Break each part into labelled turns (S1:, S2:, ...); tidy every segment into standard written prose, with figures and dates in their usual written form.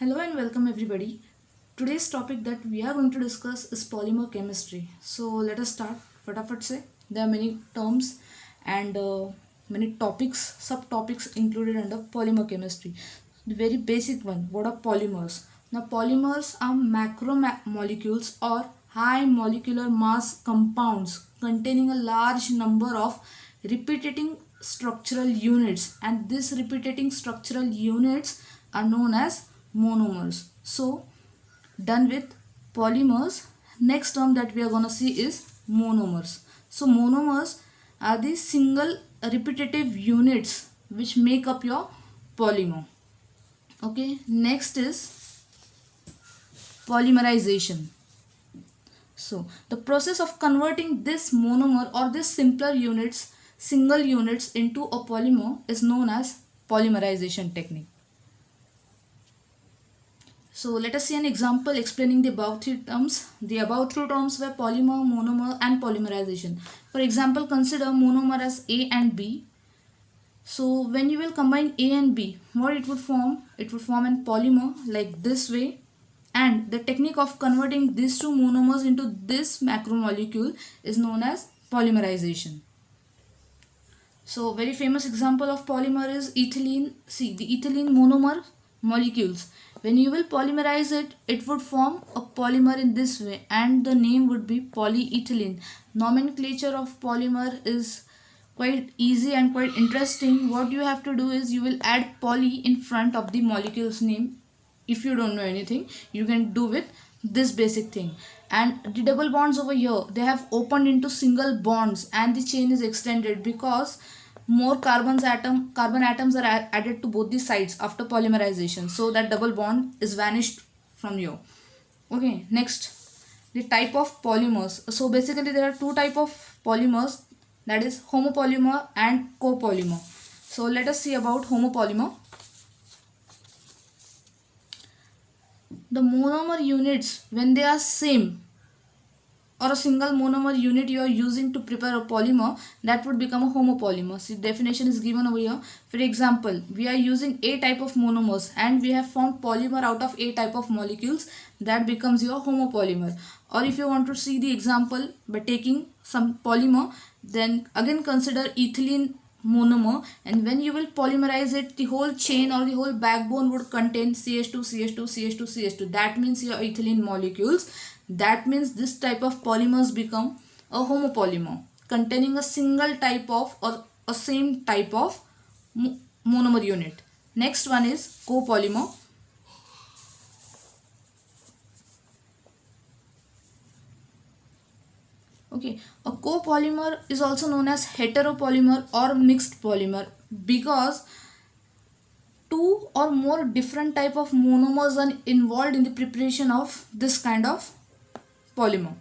S1: Hello and welcome everybody. Today's topic that we are going to discuss is polymer chemistry. So let us start. Fatafat se. There are many terms and many topics, subtopics included under polymer chemistry. The very basic one, what are polymers? Now polymers are macromolecules or high molecular mass compounds containing a large number of repeating structural units, and these repeating structural units are known as monomers. So done with polymers. Next term that we are going to see is monomers. So monomers are the single repetitive units which make up your polymer. Okay, next is polymerization. So the process of converting this monomer or this single units into a polymer is known as polymerization technique. So let us see an example explaining the above three terms. The above three terms were polymer, monomer and polymerization. For example, consider monomer as A and B. So when you will combine A and B, what it would form? It would form an polymer like this way. And the technique of converting these two monomers into this macromolecule is known as polymerization. So very famous example of polymer is ethylene. See the ethylene monomer molecules. When you will polymerize it, it would form a polymer in this way and the name would be polyethylene. Nomenclature of polymer is quite easy and quite interesting. What you have to do is you will add poly in front of the molecule's name. If you don't know anything, you can do with this basic thing. And the double bonds over here, they have opened into single bonds and the chain is extended because more carbon atoms are added to both the sides after polymerization, so that double bond is vanished from here. Okay, next, the type of polymers. So basically there are two type of polymers, that is homopolymer and copolymer. So let us see about homopolymer. The monomer units, when they are same, or a single monomer unit you are using to prepare a polymer, that would become a homopolymer. See, definition is given over here. For example, we are using A type of monomers and we have formed polymer out of A type of molecules, that becomes your homopolymer. Or if you want to see the example by taking some polymer, then again consider ethylene monomer, and when you will polymerize it, the whole chain or the whole backbone would contain CH2 CH2 CH2 CH2. That means your ethylene molecules. That means this type of polymers become a homopolymer containing a single type of or a same type of monomer unit. Next one is copolymer. Okay, a copolymer is also known as heteropolymer or mixed polymer because two or more different type of monomers are involved in the preparation of this kind of polymer.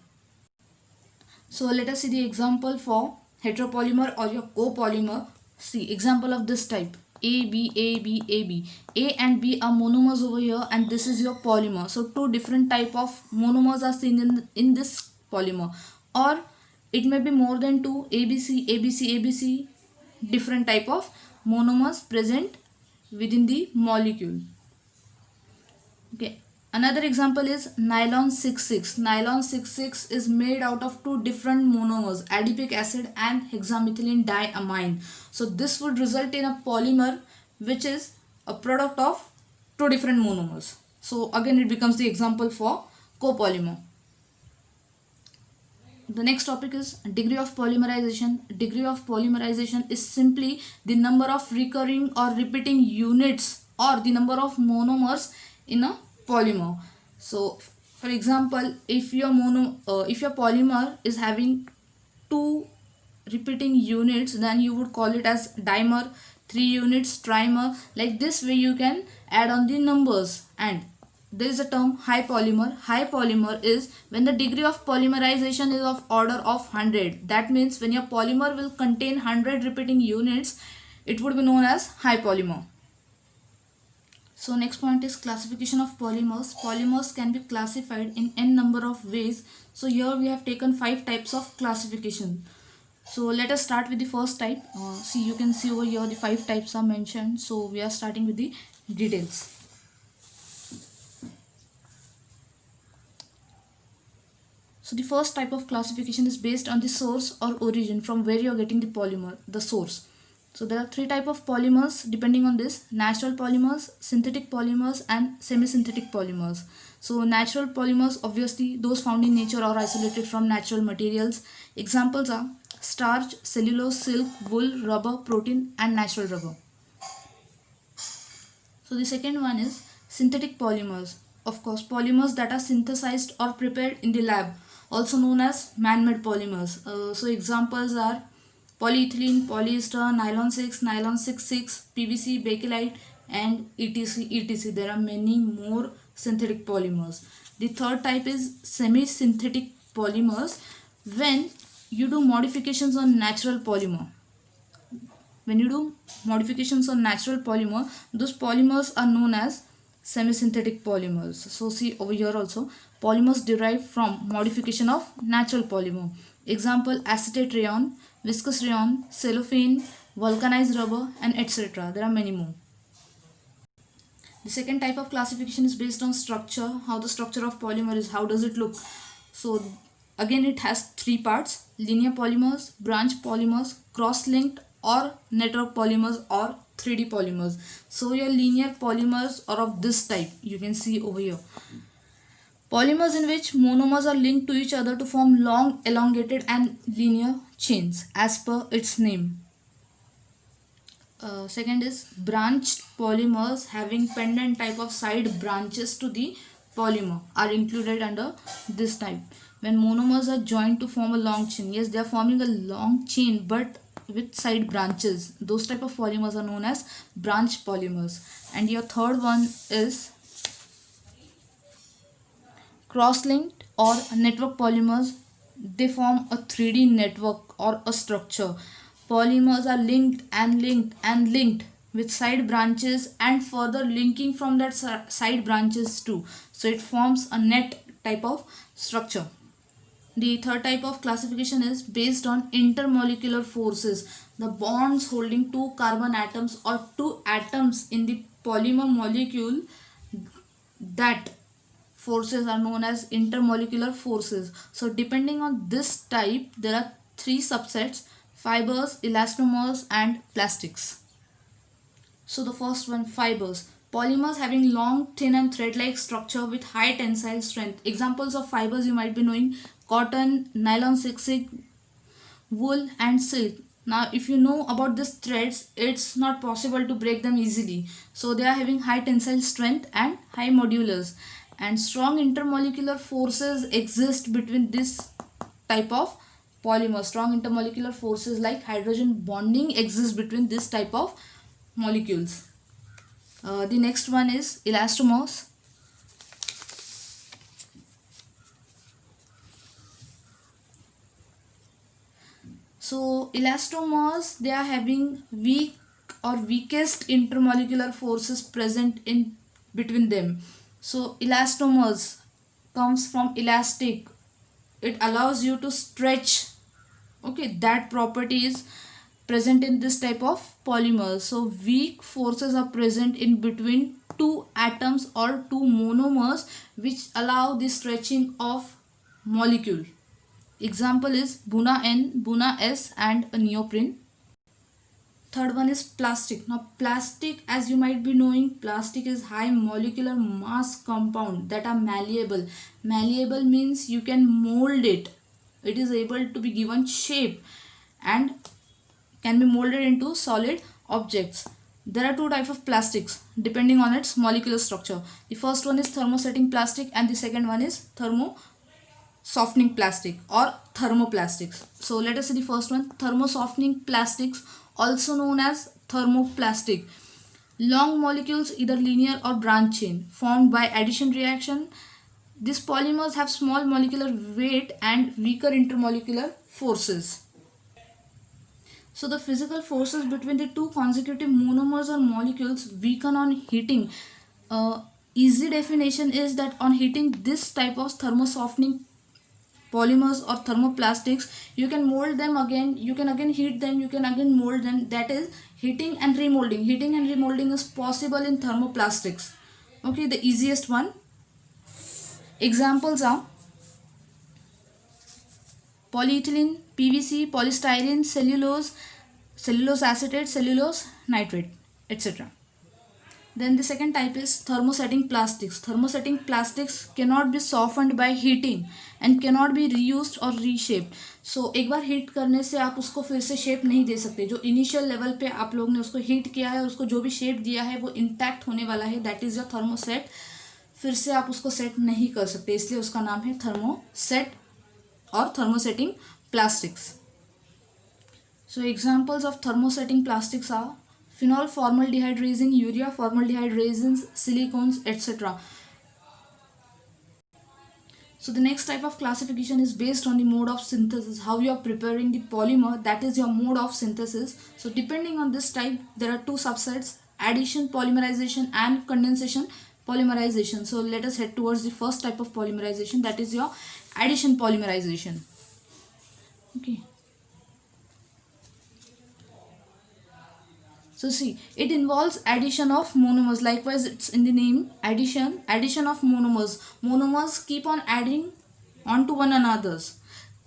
S1: So let us see the example for heteropolymer or your copolymer. See example of this type: A, B, A, B, A, B. A and B are monomers over here and this is your polymer. So two different type of monomers are seen in this polymer. Or it may be more than two: ABC, ABC, ABC, different type of monomers present within the molecule. Okay. Another example is nylon 6,6. Nylon 6,6 is made out of two different monomers, adipic acid and hexamethylene diamine. So this would result in a polymer which is a product of two different monomers. So again it becomes the example for copolymer. The next topic is degree of polymerization. Degree of polymerization is simply the number of recurring or repeating units or the number of monomers in a polymer. So for example, if your polymer is having two repeating units, then you would call it as dimer, 3 units trimer. Like this way you can add on the numbers. And there is a term high polymer. High polymer is when the degree of polymerization is of order of 100. That means when your polymer will contain 100 repeating units, it would be known as high polymer. So next point is classification of polymers. Polymers can be classified in n number of ways. So here we have taken 5 types of classification. So let us start with the first type. See, you can see over here the 5 types are mentioned. So we are starting with the details. So the first type of classification is based on the source or origin from where you are getting the polymer, the source. So there are three types of polymers depending on this: natural polymers, synthetic polymers, and semi-synthetic polymers. So natural polymers, obviously those found in nature or isolated from natural materials. Examples are starch, cellulose, silk, wool, rubber, protein, and natural rubber. So the second one is synthetic polymers. Of course, polymers that are synthesized or prepared in the lab, also known as man-made polymers. So examples are polyethylene, polyester, nylon 6, nylon 6,6, PVC, bakelite, and etc. There are many more synthetic polymers. The third type is semi-synthetic polymers. When you do modifications on natural polymer, those polymers are known as semi-synthetic polymers. So see over here also, polymers derived from modification of natural polymer. Example: acetate rayon, viscous rayon, cellophane, vulcanized rubber, and etc. There are many more. The second type of classification is based on structure. How the structure of polymer is, how does it look? So again, it has three parts: linear polymers, branch polymers, cross-linked or network polymers, or 3D polymers. So your linear polymers are of this type, you can see over here. Polymers in which monomers are linked to each other to form long, elongated and linear chains as per its name. Second is branched polymers, having pendant type of side branches to the polymer, are included under this type. When monomers are joined to form a long chain, yes, they are forming a long chain but with side branches, those type of polymers are known as branch polymers. And your third one is cross-linked or network polymers. They form a 3D network or a structure. Polymers are linked and linked and linked with side branches and further linking from that side branches too. So it forms a net type of structure. The third type of classification is based on intermolecular forces. The bonds holding two carbon atoms or two atoms in the polymer molecule, that forces are known as intermolecular forces. So depending on this type, there are three subsets: fibers, elastomers, and plastics. So the first one, fibers. Polymers having long, thin and thread-like structure with high tensile strength. Examples of fibers you might be knowing: cotton, nylon 6,6, wool, and silk. Now if you know about these threads, it's not possible to break them easily. So they are having high tensile strength and high modulus. And strong intermolecular forces exist between this type of polymer. Strong intermolecular forces like hydrogen bonding exist between this type of molecules. The next one is elastomers. So elastomers, they are having weak or weakest intermolecular forces present in between them. So elastomers comes from elastic. It allows you to stretch. Okay, that property is present in this type of polymers. So weak forces are present in between two atoms or two monomers, which allow the stretching of molecule. Example is Buna N, Buna S, and a neoprene. Third one is plastic. Now plastic, as you might be knowing, plastic is high molecular mass compound that are malleable. Malleable means you can mold it. It is able to be given shape and can be molded into solid objects. There are two types of plastics depending on its molecular structure. The first one is thermosetting plastic and the second one is thermo-softening plastic or thermoplastics. So let us see the first one, thermo-softening plastics, also known as thermoplastic. Long molecules, either linear or branch chain, formed by addition reaction. These polymers have small molecular weight and weaker intermolecular forces. So the physical forces between the two consecutive monomers or molecules weaken on heating. Easy definition is that on heating this type of thermosoftening polymers or thermoplastics, you can mold them again, you can again heat them, you can again mold them. That is heating and remolding. Heating and remolding is possible in thermoplastics. Okay, the easiest one. Examples are polyethylene, PVC, polystyrene, cellulose, cellulose acetate, cellulose nitrate, etc. Then the second type is thermosetting plastics. Thermosetting plastics cannot be softened by heating and cannot be reused or reshaped. So एक बार heat करने से आप उसको फिर से shape नहीं दे सकते. जो इनिशियल लेवल पे आप लोग ने उसको हीट किया है, उसको जो भी शेप दिया है वो इंटैक्ट होने वाला है. That is your thermoset. फिर से आप उसको सेट नहीं कर सकते, इसलिए उसका नाम है थर्मोसेट और thermosetting plastics. So examples of thermosetting plastics are phenol formaldehyde resin, urea formaldehyde resins, silicones, etc. So the next type of classification is based on the mode of synthesis, how you are preparing the polymer, that is your mode of synthesis. So depending on this type, there are two subsets: addition polymerization and condensation polymerization. So let us head towards the first type of polymerization, that is your addition polymerization. Okay. So see, it involves addition of monomers. Likewise, it's in the name, addition of monomers. Monomers keep on adding onto one another's.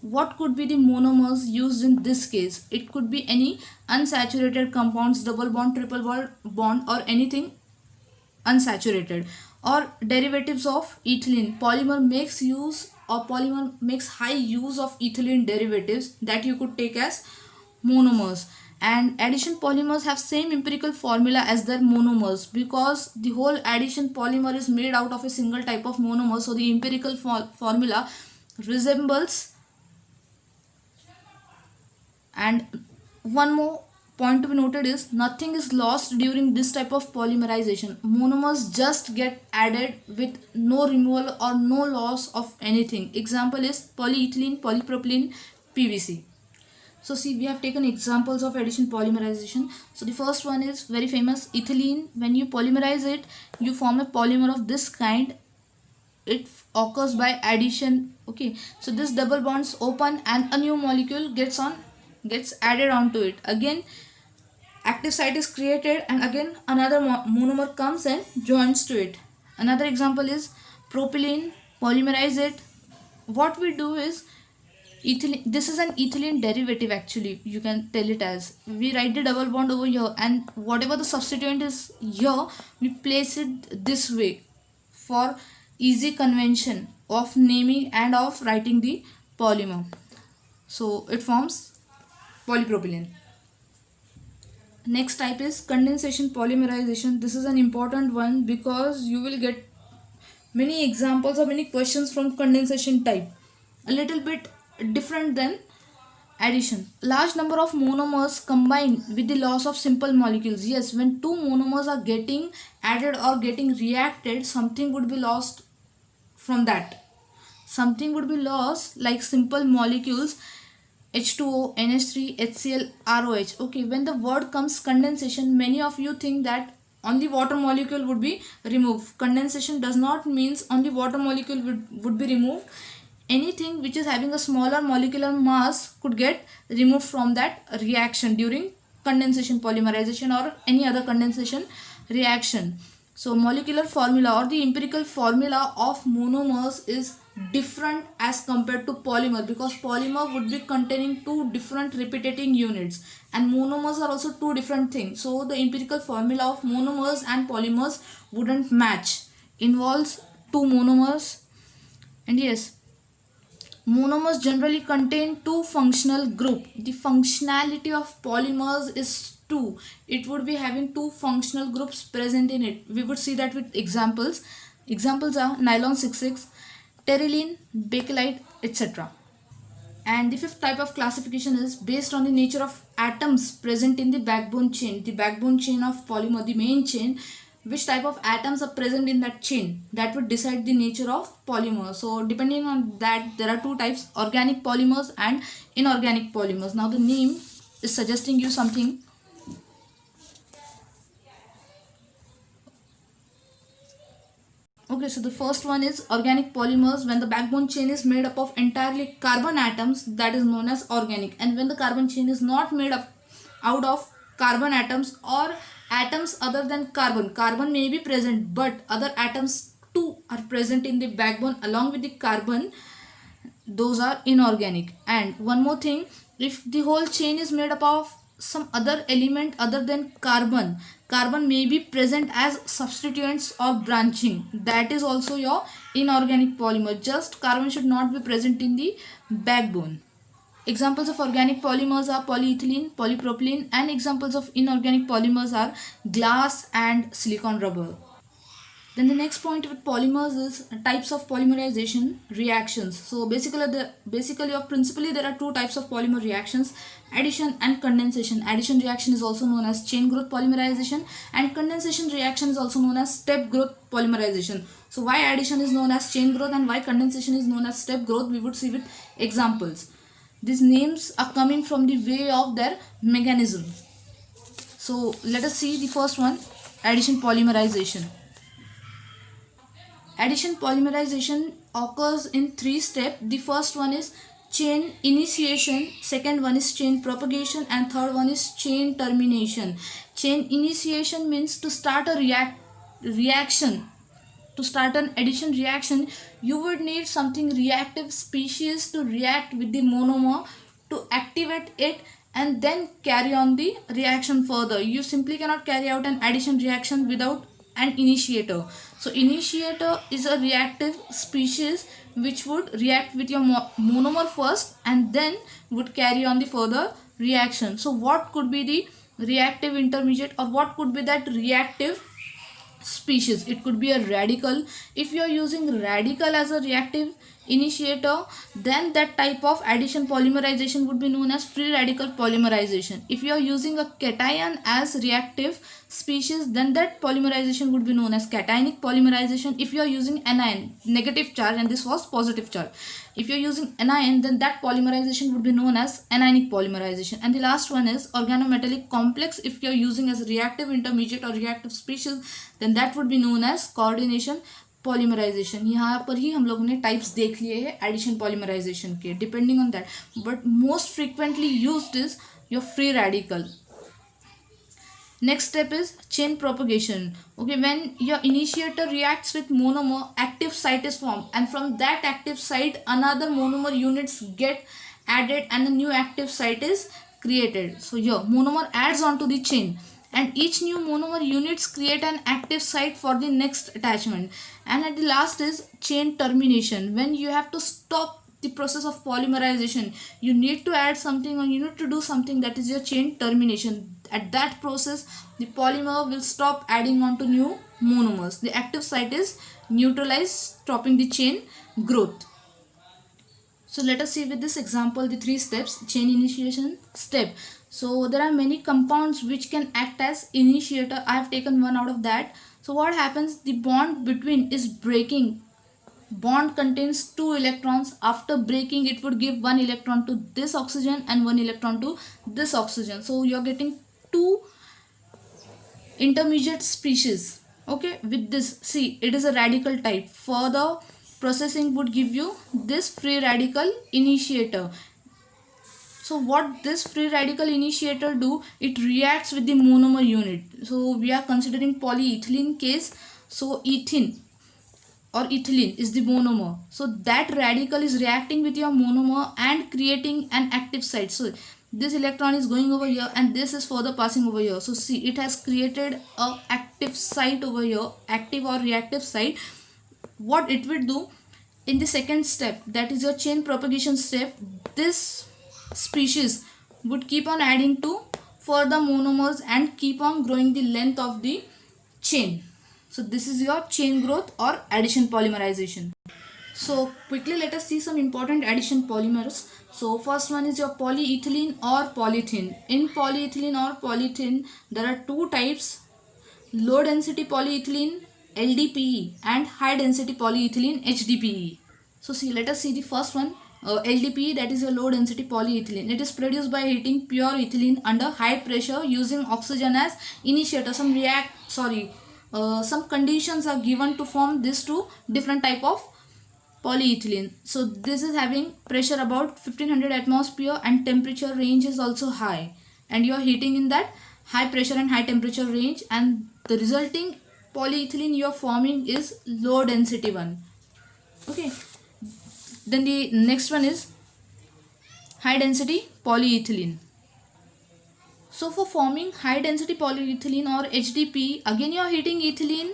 S1: What could be the monomers used in this case? It could be any unsaturated compounds, double bond, triple bond, or anything unsaturated, or derivatives of ethylene. Polymer makes high use of ethylene derivatives that you could take as monomers. And addition polymers have same empirical formula as their monomers, because the whole addition polymer is made out of a single type of monomer. So the empirical formula resembles. And one more point to be noted is nothing is lost during this type of polymerization. Monomers just get added with no removal or no loss of anything. Example is polyethylene, polypropylene, PVC. So see, we have taken examples of addition polymerization. So the first one is very famous, ethylene. When you polymerize it, you form a polymer of this kind. It occurs by addition. Okay, so this double bonds open and a new molecule gets added onto it. Again, active site is created and again another monomer comes and joins to it. Another example is propylene. Polymerize it. What we do is, ethylene, this is an ethylene derivative actually, you can tell it as. We write the double bond over here, and whatever the substituent is here, we place it this way for easy convention of naming and of writing the polymer. So it forms polypropylene. Next type is condensation polymerization. This is an important one because you will get many examples or many questions from condensation type. A little bit different than addition. Large number of monomers combine with the loss of simple molecules. Yes, when two monomers are getting added or getting reacted, something would be lost from that. Something would be lost, like simple molecules, H2O, NH3, HCl, ROH. Okay, when the word comes condensation, many of you think that only water molecule would be removed. Condensation does not means only water molecule would be removed. Anything which is having a smaller molecular mass could get removed from that reaction during condensation polymerization or any other condensation reaction. So molecular formula or the empirical formula of monomers is different as compared to polymer, because polymer would be containing two different repeating units and monomers are also two different things. So the empirical formula of monomers and polymers wouldn't match. Involves two monomers, and yes, monomers generally contain two functional group. The functionality of polymers is two. It would be having two functional groups present in it. We would see that with examples. Examples are nylon 6,6, terylene, bakelite, etc. And the fifth type of classification is based on the nature of atoms present in the backbone chain. The backbone chain of polymer, the main chain, which type of atoms are present in that chain, that would decide the nature of polymer. So depending on that, there are two types: organic polymers and inorganic polymers. Now the name is suggesting you something. Okay, so the first one is organic polymers. When the backbone chain is made up of entirely carbon atoms, that is known as organic. And when the carbon chain is not made up out of carbon atoms or atoms other than carbon, carbon may be present but other atoms too are present in the backbone along with the carbon, those are inorganic. And one more thing, if the whole chain is made up of some other element other than carbon, carbon may be present as substituents or branching, that is also your inorganic polymer. Just carbon should not be present in the backbone. Examples of organic polymers are polyethylene, polypropylene, and examples of inorganic polymers are glass and silicon rubber. Then the next point with polymers is types of polymerization reactions. So basically or principally there are two types of polymer reactions: addition and condensation. Addition reaction is also known as chain growth polymerization, and condensation reaction is also known as step growth polymerization. So why addition is known as chain growth and why condensation is known as step growth, we would see with examples. These names are coming from the way of their mechanism. So let us see the first one, addition polymerization. Addition polymerization occurs in three steps. The first one is chain initiation, second one is chain propagation, and third one is chain termination. Chain initiation means to start a reaction. To start an addition reaction, you would need something reactive species to react with the monomer to activate it and then carry on the reaction further. You simply cannot carry out an addition reaction without an initiator. So initiator is a reactive species which would react with your monomer first and then would carry on the further reaction. So what could be the reactive intermediate, or what could be that reactive species? It could be a radical. If you are using radical as a reactive initiator, then that type of addition polymerization would be known as free radical polymerization. If you are using a cation as reactive species, then that polymerization would be known as cationic polymerization. If you are using anion, negative charge, and this was positive charge, if you are using anion, then that polymerization would be known as anionic polymerization. And the last one is organometallic complex. If you are using as reactive intermediate or reactive species, then that would be known as coordination polymerisation. यहाँ पर ही हम लोगों ने types देख लिए हैं addition polymerisation के, depending on that, but most frequently used is your free radical. Next step is chain propagation. Okay, when your initiator reacts with monomer, active site is formed, and from that active site another monomer units get added and a new active site is created. So your monomer adds onto the chain, and each new monomer units create an active site for the next attachment. And at the last is chain termination. When you have to stop the process of polymerization, you need to add something or you need to do something, that is your chain termination. At that process, the polymer will stop adding on to new monomers. The active site is neutralized, stopping the chain growth. So let us see with this example the three steps. Chain initiation step. So there are many compounds which can act as initiator. I have taken one out of that. So what happens, the bond between is breaking. Bond contains 2 electrons. After breaking, it would give 1 electron to this oxygen and 1 electron to this oxygen. So you are getting 2 intermediate species. Okay, with this, see, it is a radical type. Further processing would give you this free radical initiator. So what this free radical initiator do, it reacts with the monomer unit. So we are considering polyethylene case. So ethene or ethylene is the monomer. So that radical is reacting with your monomer and creating an active site. So this electron is going over here and this is further passing over here. So see, it has created a active site over here, active or reactive site. What it will do in the second step, that is your chain propagation step, this species would keep on adding to further monomers and keep on growing the length of the chain. So this is your chain growth or addition polymerization. So quickly let us see some important addition polymers. So first one is your polyethylene or polyethylene. In polyethylene or polyethylene, there are two types: low density polyethylene LDPE and high density polyethylene HDPE. So see, let us see the first one. LDPE, that is a low density polyethylene. It is produced by heating pure ethylene under high pressure using oxygen as initiator. Some conditions are given to form these two different type of polyethylene. So this is having pressure about 1500 atmosphere and temperature range is also high, and you are heating in that high pressure and high temperature range, and the resulting polyethylene you are forming is low density one. Okay, Then the next one is high density polyethylene. So for forming high density polyethylene or HDP, again you are heating ethylene,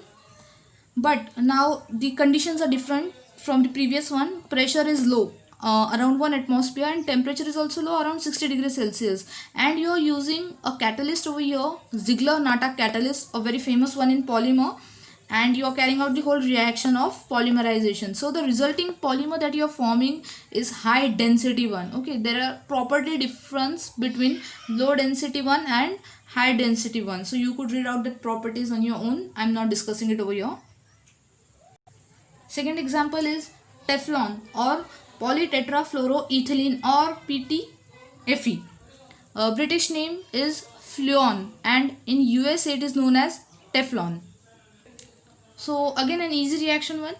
S1: but now the conditions are different from the previous one. Pressure is low, around 1 atmosphere, and temperature is also low, around 60 degrees Celsius, and you are using a catalyst over here, Ziegler-Natta catalyst, a very famous one in polymer, and you are carrying out the whole reaction of polymerization. So the resulting polymer that you are forming is high density one. Okay, there are property difference between low density one and high density one, so you could read out the properties on your own. I'm not discussing it over here. Second example is Teflon or polytetrafluoroethylene or PTFE. British name is Fluon, and in USA it is known as Teflon. So again an easy reaction one.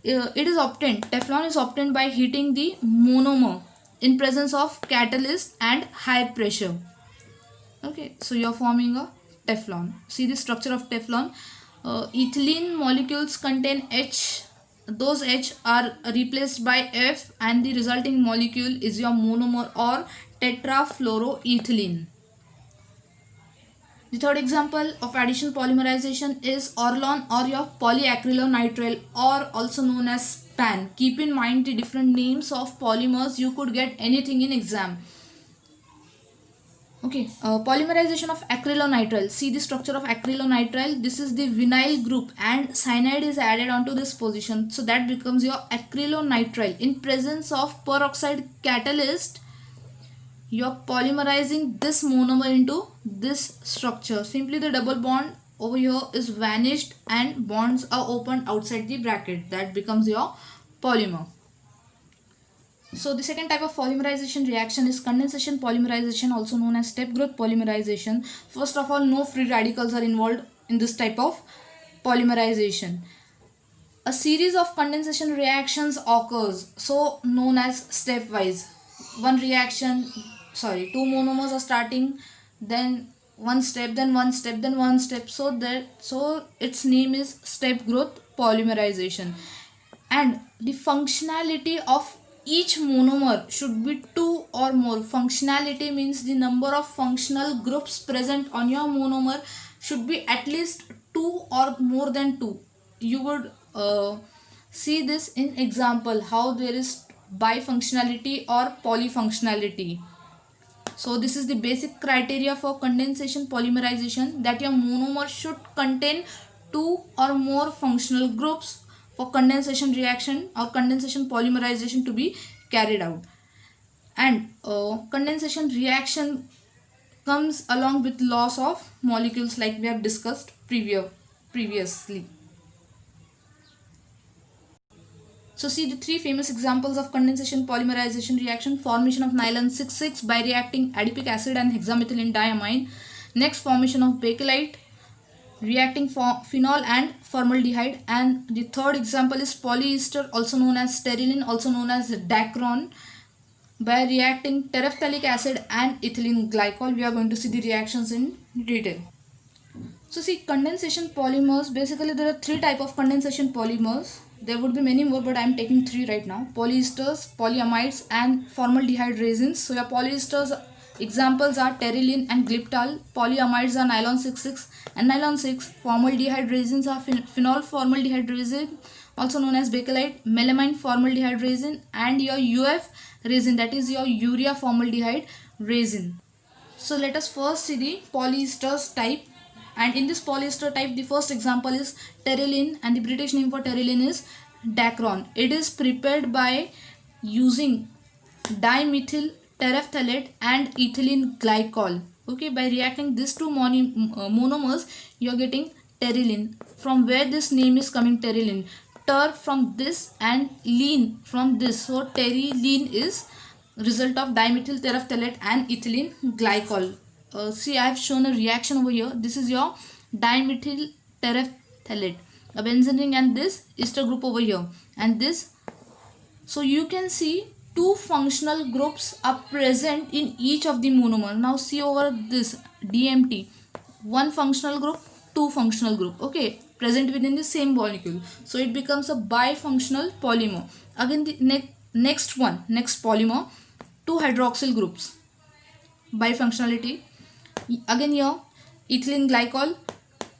S1: It is obtained, Teflon is obtained by heating the monomer in presence of catalyst and high pressure. Okay, so you are forming a Teflon. See the structure of Teflon. Ethylene molecules contain H. Those H are replaced by F, and the resulting molecule is your monomer or tetrafluoroethylene. The third example of addition polymerization is Orlon or your polyacrylonitrile, or also known as PAN. Keep in mind the different names of polymers. You could get anything in exam. Okay, polymerization of acrylonitrile. See the structure of acrylonitrile. This is the vinyl group and cyanide is added onto this position. So that becomes your acrylonitrile. In presence of peroxide catalyst, you are polymerizing this monomer into this structure. Simply the double bond over here is vanished and bonds are opened outside the bracket. That becomes your polymer. So the second type of polymerization reaction is condensation polymerization, also known as step growth polymerization. First of all, no free radicals are involved in this type of polymerization. A series of condensation reactions occurs, so known as stepwise. One reaction, two monomers are starting, then one step, then one step, then one step. So its name is step growth polymerization. And the functionality of each monomer should be 2 or more. Functionality means the number of functional groups present on your monomer should be at least 2 or more than 2. You would see this in example, how there is bifunctionality or polyfunctionality. So this is the basic criteria for condensation polymerization, that your monomer should contain 2 or more functional groups for condensation reaction or condensation polymerization to be carried out. And condensation reaction comes along with loss of molecules, like we have discussed previously. So see the 3 famous examples of condensation polymerization reaction: formation of nylon 6,6 by reacting adipic acid and hexamethylene diamine. Next, formation of bakelite reacting phenol and formaldehyde. And the third example is polyester, also known as stearin, also known as Dacron, by reacting terephthalic acid and ethylene glycol. We are going to see the reactions in detail. So see, condensation polymers, basically there are 3 types of condensation polymers. There would be many more, but I am taking 3 right now: polyesters, polyamides, and formaldehyde resins. So your polyesters examples are terylene and glyptal. Polyamides are nylon 6,6 and nylon 6. Formaldehyde resins are phenol formaldehyde resin, also known as bakelite, melamine formaldehyde resin, and your UF resin, that is your urea formaldehyde resin. So let us first see the polyesters type. And in this polyester type, the first example is terylene, and the British name for terylene is Dacron. It is prepared by using dimethyl terephthalate and ethylene glycol. Okay, by reacting these 2 monomers, you are getting terylene. From where this name is coming, terylene. Ter from this and lean from this. So terylene is result of dimethyl terephthalate and ethylene glycol. See, I have shown a reaction over here. This is your dimethyl terephthalate, a benzene ring, and this ester group over here, and this. So you can see 2 functional groups are present in each of the monomer. Now see over this DMT, 1 functional group, 2 functional group, okay, present within the same molecule. So it becomes a bifunctional polymer. Again, the Next polymer, two hydroxyl groups, bifunctionality. Again here, ethylene glycol,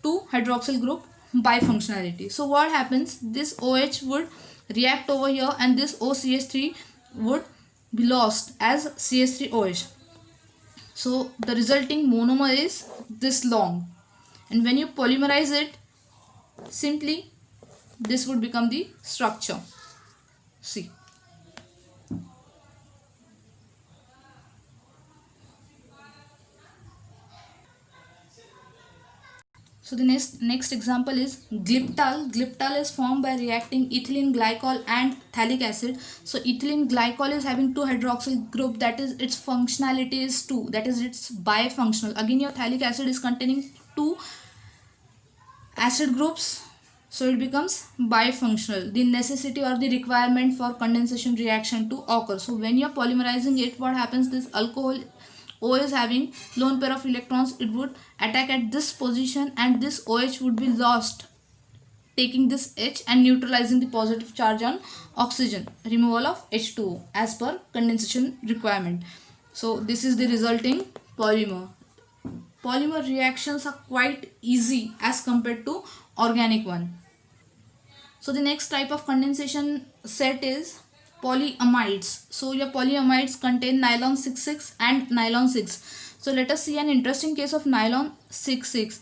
S1: two hydroxyl group, bifunctionality. So what happens, this OH would react over here and this OCH3 would be lost as CH3OH. So the resulting monomer is this long, and when you polymerize it, simply this would become the structure. See. So the next example is glyptal. Glyptal is formed by reacting ethylene glycol and phthalic acid. So ethylene glycol is having two hydroxyl group, that is its functionality is 2, that is it's bifunctional. Again your phthalic acid is containing two acid groups, so it becomes bifunctional. The necessity or the requirement for condensation reaction to occur. So when you are polymerizing it, what happens, this alcohol O is having lone pair of electrons, it would attack at this position and this OH would be lost, taking this H and neutralizing the positive charge on oxygen, removal of H2O as per condensation requirement. So this is the resulting polymer. Polymer reactions are quite easy as compared to organic one. So the next type of condensation set is polyamides. So your polyamides contain nylon 6,6 and nylon 6. So let us see an interesting case of nylon 6,6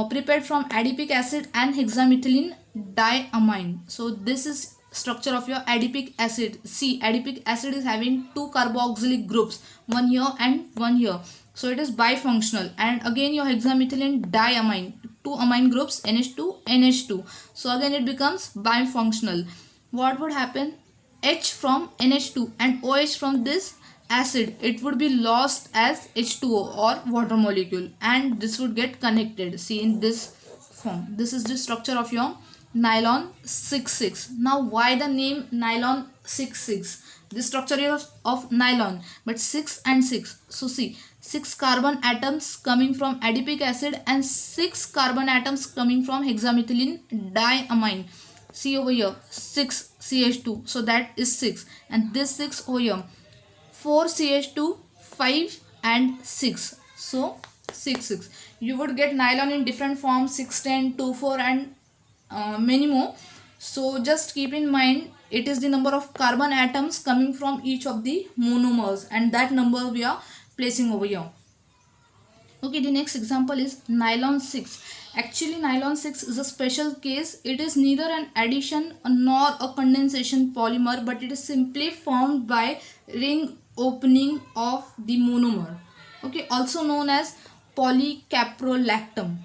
S1: prepared from adipic acid and hexamethylene diamine. So this is structure of your adipic acid. See, adipic acid is having two carboxylic groups, one here and one here. So it is bifunctional, and again your hexamethylene diamine, two amine groups, NH2 NH2. So again it becomes bifunctional. What would happen, H from NH2 and OH from this acid, it would be lost as H2O or water molecule, and this would get connected. See, in this form, this is the structure of your nylon 6,6. Now why the name nylon 6,6? This structure is of nylon, but 6 and 6. So see, 6 carbon atoms coming from adipic acid and 6 carbon atoms coming from hexamethylene diamine. See over here, 6 CH2, so that is 6, and this 6 over here, 4 CH2, 5 and 6, so 6 6. You would get nylon in different forms, 610, 24 and many more. So just keep in mind, it is the number of carbon atoms coming from each of the monomers, and that number we are placing over here. Okay, the next example is nylon 6. Actually nylon 6 is a special case. It is neither an addition nor a condensation polymer, but it is simply formed by ring opening of the monomer. Okay, also known as polycaprolactam.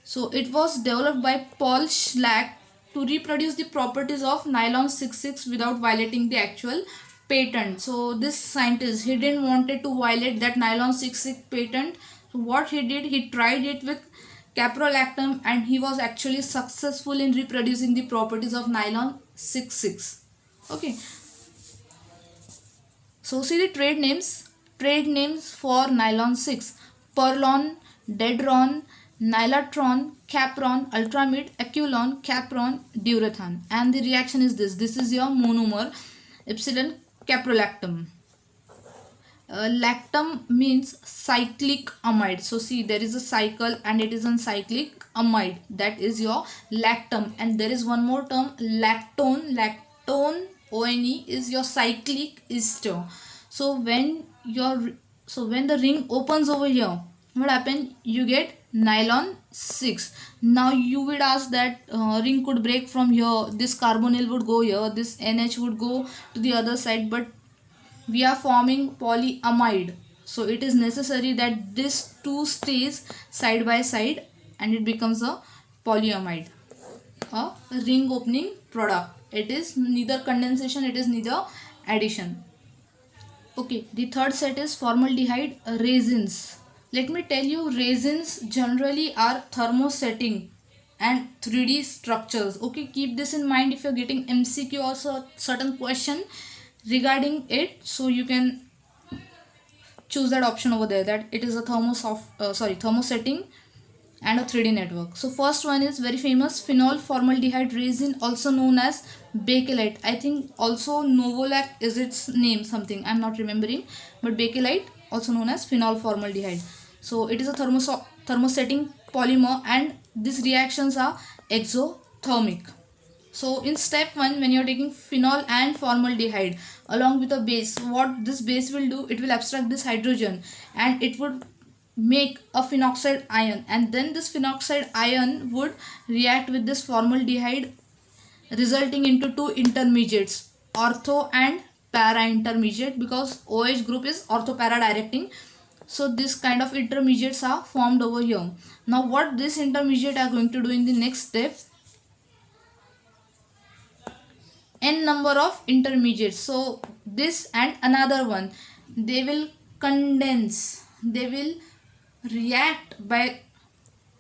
S1: So it was developed by Paul Schlack to reproduce the properties of nylon 6,6 without violating the actual patent. So this scientist, he didn't wanted to violate that nylon 6,6 patent. So what he did, he tried it with caprolactam, and he was actually successful in reproducing the properties of nylon 6,6. Okay. So see the trade names. Trade names for nylon 6: Perlon, Dedron, Nylatron, Capron, Ultramid, Aculon, Capron, Durathan. And the reaction is this. This is your monomer, epsilon caprolactam. Lactam means cyclic amide. So see, there is a cycle and it is a cyclic amide. That is your lactam. And there is one more term, lactone. Lactone, ONE, is your cyclic ester. So when the ring opens over here, what happen? You get nylon 6. Now you would ask that ring could break from here, this carbonyl would go here, this NH would go to the other side, but we are forming polyamide, so it is necessary that this two stays side by side and it becomes a polyamide, a ring opening product. It is neither condensation, it is neither addition. Okay, the third set is formaldehyde resins. Let me tell you, resins generally are thermosetting and 3D structures. Okay, keep this in mind if you are getting MCQ or certain question regarding it, so you can choose that option over there, that it is a thermosetting and a 3D network. So first one is very famous, phenol formaldehyde resin, also known as bakelite. I think also Novolac is its name, something I'm not remembering, but bakelite also known as phenol formaldehyde. So it is a thermosetting polymer, and these reactions are exothermic. So in step 1, when you're taking phenol and formaldehyde along with a base, what this base will do, it will abstract this hydrogen and it would make a phenoxide ion, and then this phenoxide ion would react with this formaldehyde, resulting into two intermediates, ortho and para intermediate, because OH group is ortho para directing. So this kind of intermediates are formed over here. Now what this intermediate are going to do in the next step, n number of intermediates, so this and another one, they will condense, they will react by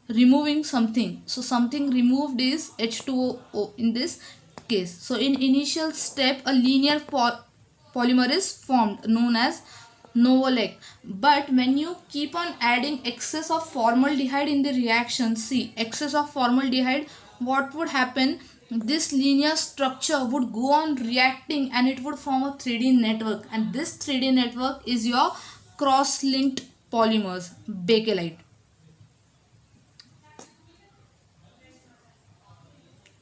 S1: removing something. So something removed is H2O in this case. So in initial step, a linear polymer is formed known as Novolac. But when you keep on adding excess of formaldehyde in the reaction, see excess of formaldehyde, what would happen? This linear structure would go on reacting and it would form a 3D network, and this 3D network is your cross-linked polymers, bakelite.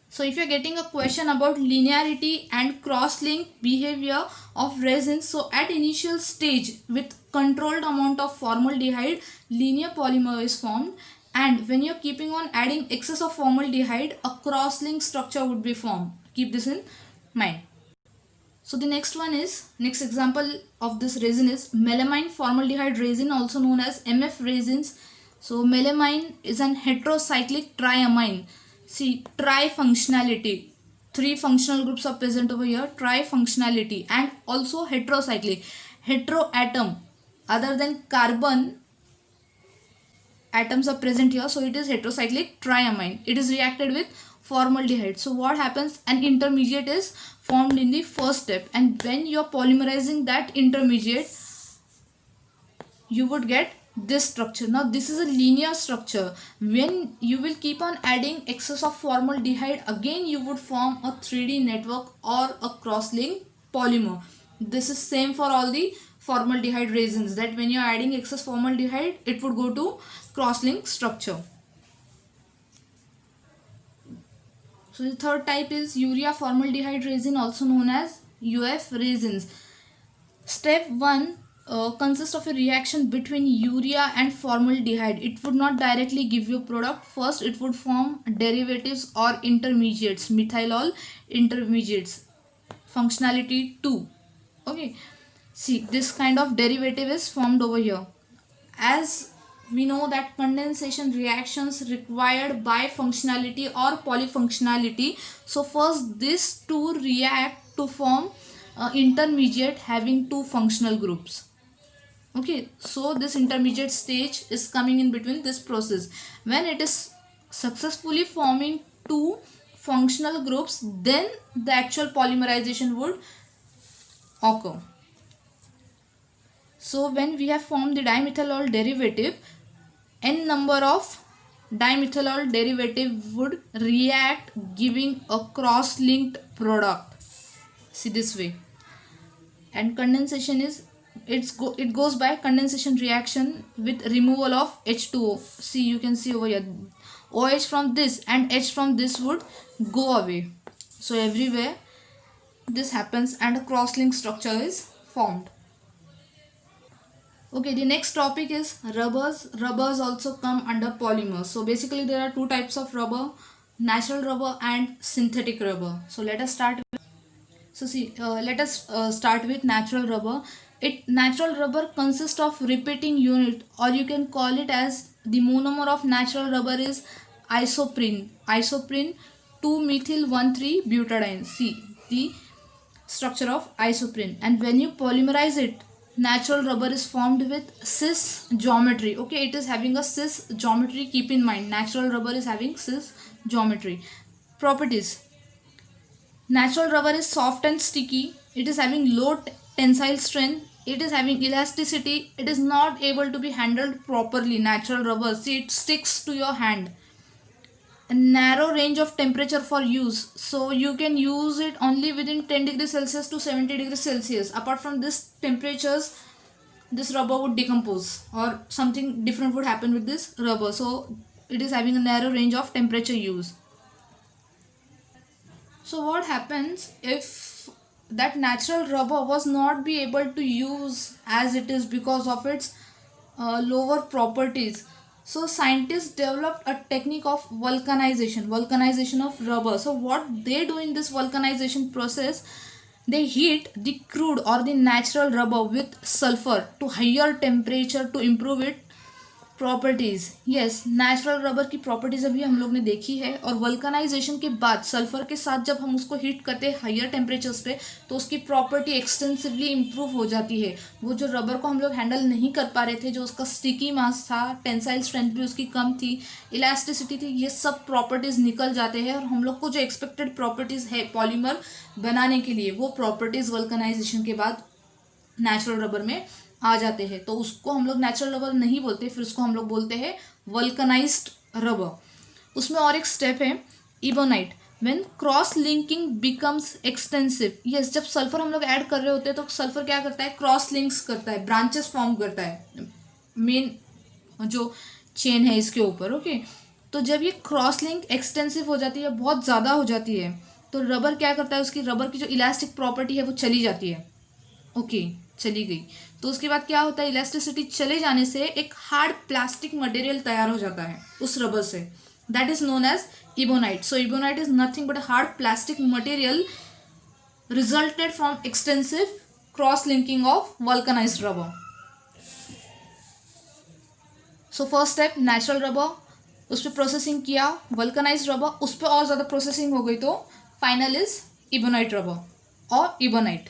S1: So if you're getting a question about linearity and cross-link behavior of resins, so at initial stage with controlled amount of formaldehyde, linear polymer is formed, and when you're keeping on adding excess of formaldehyde, a cross-link structure would be formed. Keep this in mind. So the next example of this resin is melamine formaldehyde resin, also known as MF resins. So melamine is an heterocyclic triamine. See, tri-functionality. 3 functional groups are present over here. Tri-functionality and also heterocyclic. Heteroatom. Other than carbon, atoms are present here. So it is heterocyclic triamine. It is reacted with formaldehyde. So what happens? An intermediate is formed in the first step. And when you are polymerizing that intermediate, you would get this structure. Now this is a linear structure. When you will keep on adding excess of formaldehyde, again you would form a 3D network or a cross-link polymer. This is same for all the formaldehyde resins, that when you are adding excess formaldehyde, it would go to cross-link structure. So the third type is urea formaldehyde resin, also known as UF resins. Step 1 consists of a reaction between urea and formaldehyde. It would not directly give you a product. First it would form derivatives or intermediates, methylol intermediates, functionality 2. Okay, see, this kind of derivative is formed over here. As we know that condensation reactions required bifunctionality or polyfunctionality, so first these two react to form intermediate having 2 functional groups. Okay, so this intermediate stage is coming in between this process. When it is successfully forming 2 functional groups, then the actual polymerization would occur. So when we have formed the dimethylol derivative, n number of dimethylol derivative would react, giving a cross-linked product. See this way. And condensation is, it goes by condensation reaction with removal of H2O. See, you can see over here, OH from this and H from this would go away. So everywhere this happens and a cross-link structure is formed. Okay, the next topic is rubbers. Rubbers also come under polymers. So basically there are 2 types of rubber, natural rubber and synthetic rubber. So let us start with, start with natural rubber. Natural rubber consists of repeating unit, or you can call it as the monomer of natural rubber is isoprene. Isoprene 2-methyl-1,3-butadiene. See the structure of isoprene. And when you polymerize it, natural rubber is formed with cis geometry. Okay, it is having a cis geometry. Keep in mind, natural rubber is having cis geometry. Properties: natural rubber is soft and sticky. It is having low tensile strength, it is having elasticity, it is not able to be handled properly. Natural rubber, see, it sticks to your hand. A narrow range of temperature for use, so you can use it only within 10 degrees Celsius to 70 degrees Celsius. Apart from this temperatures, this rubber would decompose or something different would happen with this rubber. So it is having a narrow range of temperature use. So what happens if that natural rubber was not be able to use as it is because of its lower properties? So scientists developed a technique of vulcanization of rubber. So what they do in this vulcanization process, they heat the crude or the natural rubber with sulfur to higher temperature to improve it properties. Yes, natural rubber की properties अभी हम लोग ने देखी है. और vulcanization के बाद सल्फर के साथ जब हम उसको हीट करते हैं हायर टेम्परेचर्स पे, तो उसकी प्रॉपर्टी एक्सटेंसिवली इम्प्रूव हो जाती है. वो जो रबर को हम लोग हैंडल नहीं कर पा रहे थे, जो उसका स्टिकी मास था, टेंसाइल स्ट्रेंथ भी उसकी कम थी, इलास्टिसिटी थी, ये सब प्रॉपर्टीज़ निकल जाते हैं. और हम लोग को जो एक्सपेक्टेड प्रॉपर्टीज़ है पॉलीमर बनाने के लिए, वो प्रॉपर्टीज़ वल्कनाइजेशन के बाद नेचुरल रबर में आ जाते हैं. तो उसको हम लोग नेचुरल रबर नहीं बोलते, फिर उसको हम लोग बोलते हैं वल्कनाइज्ड रबर. उसमें और एक स्टेप है ebonite. When cross linking becomes extensive. Yes, जब सल्फर हम लोग ऐड कर रहे होते हैं तो सल्फर क्या करता है, क्रॉस लिंक्स करता है, ब्रांचेस फॉर्म करता है मेन जो चेन है इसके ऊपर. ओके, तो जब ये क्रॉस लिंक एक्सटेंसिव हो जाती है, बहुत ज़्यादा हो जाती है, तो रबर क्या करता है, उसकी रबर की जो इलास्टिक प्रॉपर्टी है वो चली जाती है. ओके, चली गई. तो उसके बाद क्या होता है, इलास्टिसिटी चले जाने से एक हार्ड प्लास्टिक मटेरियल तैयार हो जाता है उस रबर से. That is known as ebonite. So ebonite is nothing but a hard plastic material resulted from extensive cross linking of vulcanised rubber. So first step natural rubber, उस पर processing किया, vulcanised rubber, उस पर और ज़्यादा processing हो गई, तो फाइनल इज इबोनाइट रबर और इबोनाइट.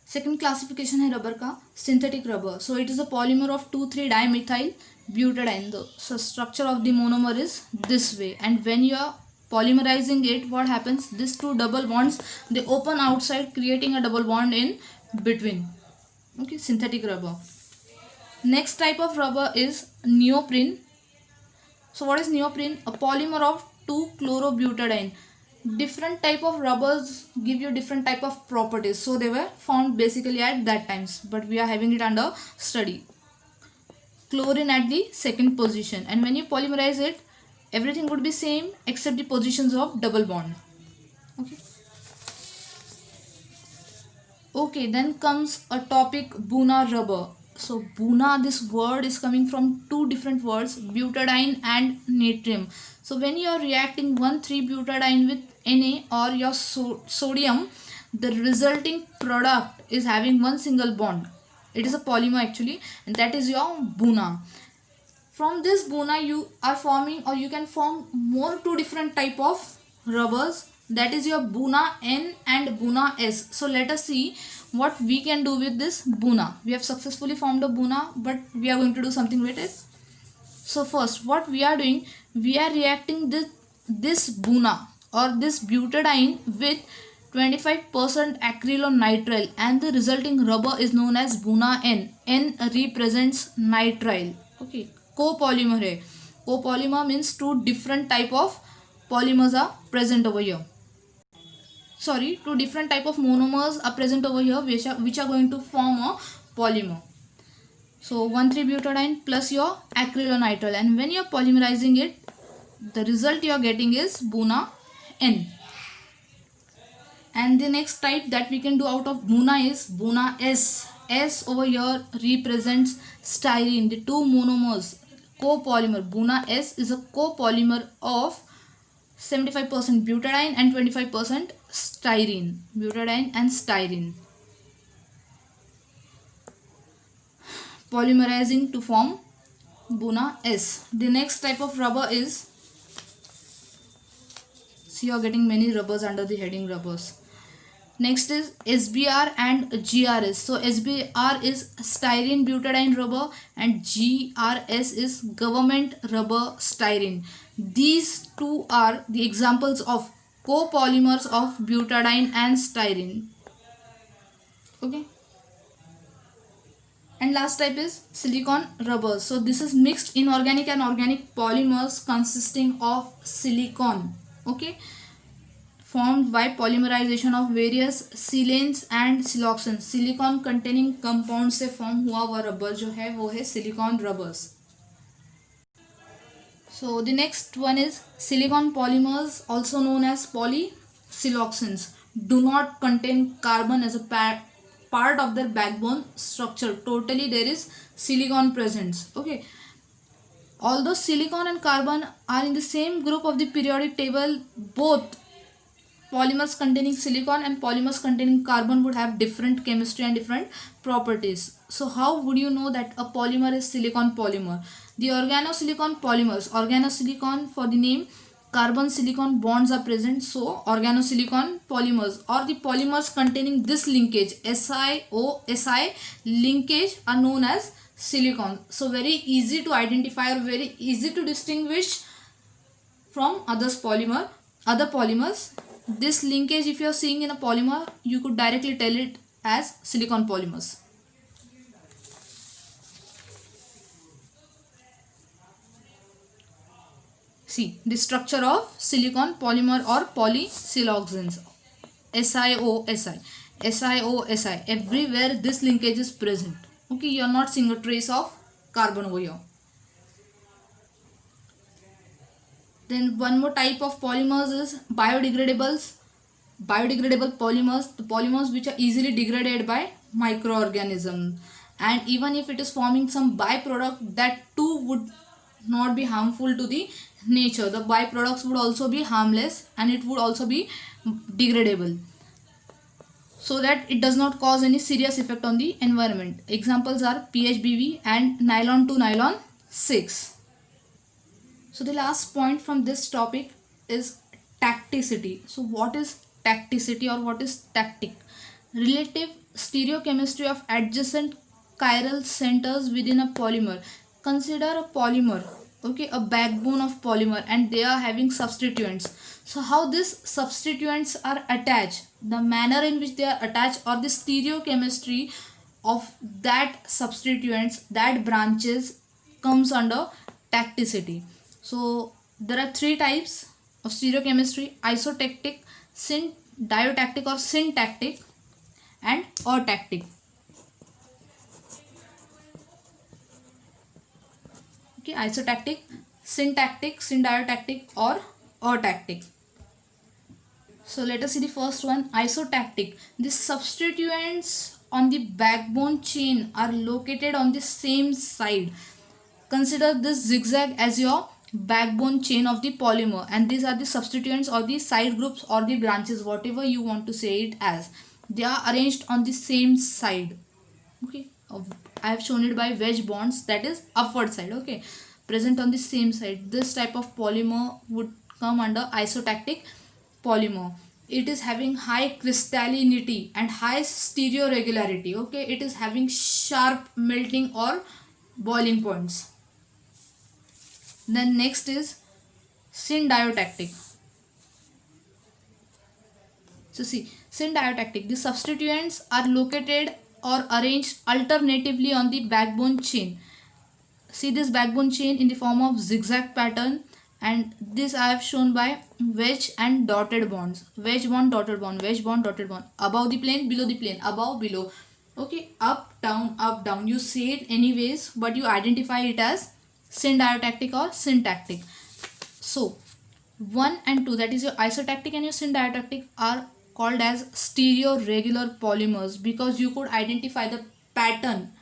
S1: सेकेंड क्लासिफिकेशन है रबर का, synthetic rubber. So it is a polymer of 2,3 dimethyl butadiene. So structure of the monomer is this way, and when you are polymerizing it, what happens, these two double bonds, they open outside creating a double bond in between. Okay, synthetic rubber. Next type of rubber is neoprene. So what is neoprene? A polymer of 2-chlorobutadiene. Different type of rubbers give you different type of properties, so they were found basically at that times, but we are having it under study. Chlorine at the second position, and when you polymerize it, everything would be same except the positions of double bond. Okay, okay, then comes a topic, Buna rubber. So Buna, this word is coming from two different words, butadiene and natrium. So when you are reacting 1,3-butadiene with Na or your sodium, the resulting product is having one single bond. It is a polymer actually, and that is your Buna. From this Buna you are forming, or you can form more two different type of rubbers, that is your Buna N and Buna S. So let us see what we can do with this Buna. We have successfully formed a Buna, but we are going to do something with it. So first what we are doing, we are reacting this Buna or this butadiene with 25% acrylonitrile, and the resulting rubber is known as Buna N. N represents nitrile. Okay, copolymer है. Copolymer means two different type of polymers are present over here. Sorry, two different type of monomers are present over here which are going to form a polymer. So 1,3-butadiene plus your acrylonitrile, and when you are polymerizing it, the result you are getting is Buna N. And the next type that we can do out of Buna is Buna S. S over here represents styrene. The two monomers, copolymer. Buna S is a copolymer of 75% butadiene and 25% styrene. Butadiene and styrene. Polymerizing to form Buna S. The next type of rubber is, see, you are getting many rubbers under the heading rubbers. Next is SBR and GRS. So SBR is styrene butadiene rubber and GRS is government rubber styrene. These two are the examples of copolymers of butadiene and styrene. Okay, And last type is silicon rubbers. So this is mixed inorganic and organic polymers consisting of silicon, okay, formed by polymerization of various silanes and siloxanes. Silicon containing compound से form हुआ हुआ rubber जो है वो है silicon rubbers. So the next one is silicon polymers, also known as polysiloxanes, do not contain carbon as a part of their backbone structure. Totally there is silicon present. Okay. Although silicon and carbon are in the same group of the periodic table, both polymers containing silicon and polymers containing carbon would have different chemistry and different properties. So how would you know that a polymer is silicon polymer? The organosilicon polymers, organosilicon for the name, carbon silicon bonds are present, so organosilicon polymers, or the polymers containing this linkage SiO-Si linkage are known as silicon. So very easy to identify or very easy to distinguish from other polymers. This linkage, if you are seeing in a polymer, you could directly tell it as silicon polymers. See the structure of silicon polymer or polysiloxanes. SiO-Si, SiO-Si, everywhere this linkage is present. Okay, you are not seeing a trace of carbon over here. Then one more type of polymers is biodegradable polymers, the polymers which are easily degraded by microorganisms, and even if it is forming some byproduct, that too would not be harmful to the nature. The byproducts would also be harmless and it would also be degradable, so that it does not cause any serious effect on the environment. Examples are PHBV and nylon to nylon 6. So the last point from this topic is tacticity. So what is tacticity or what is tactic? Relative stereochemistry of adjacent chiral centers within a polymer. Consider a polymer, okay, a backbone of polymer, and they are having substituents. So how these substituents are attached, the manner in which they are attached, or the stereochemistry of that substituents, that branches comes under tacticity. So there are three types of stereochemistry: isotactic, diotactic or syntactic, and atactic. Okay, isotactic, syntactic, syndiotactic, or atactic. So let us see the first one, isotactic. The substituents on the backbone chain are located on the same side. Consider this zigzag as your backbone chain of the polymer, and these are the substituents or the side groups or the branches, whatever you want to say it as. They are arranged on the same side. Okay, I have shown it by wedge bonds, that is upward side. Okay, present on the same side. This type of polymer would come under isotactic polymer. It is having high crystallinity and high stereoregularity. Okay, it is having sharp melting or boiling points. Then next is syndiotactic. So see, syndiotactic, the substituents are located or arranged alternatively on the backbone chain. See this backbone chain in the form of zigzag pattern, and this I have shown by wedge and dotted bonds. Wedge bond, dotted bond, wedge bond, dotted bond. Above the plane, below the plane, above, below. Okay, up, down. You say it anyways, but you identify it as syndiotactic or syntactic. So 1 and 2, that is your isotactic and your syndiotactic, are called as stereoregular polymers because you could identify the pattern.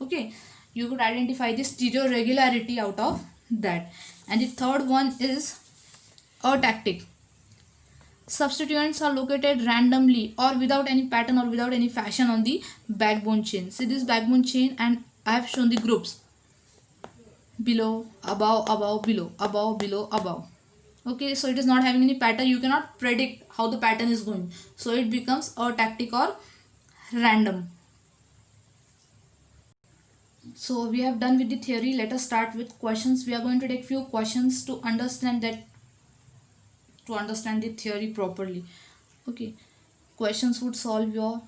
S1: Okay, you could identify the stereoregularity out of that. And the third one is atactic. Substituents are located randomly or without any pattern or without any fashion on the backbone chain. See this backbone chain, and I have shown the groups: below, above, below, above, below, above. Okay, so it is not having any pattern. You cannot predict how the pattern is going, so it becomes atactic or random. So we have done with the theory. Let us start with questions. We are going to take few questions to understand the theory properly. Okay, questions would solve your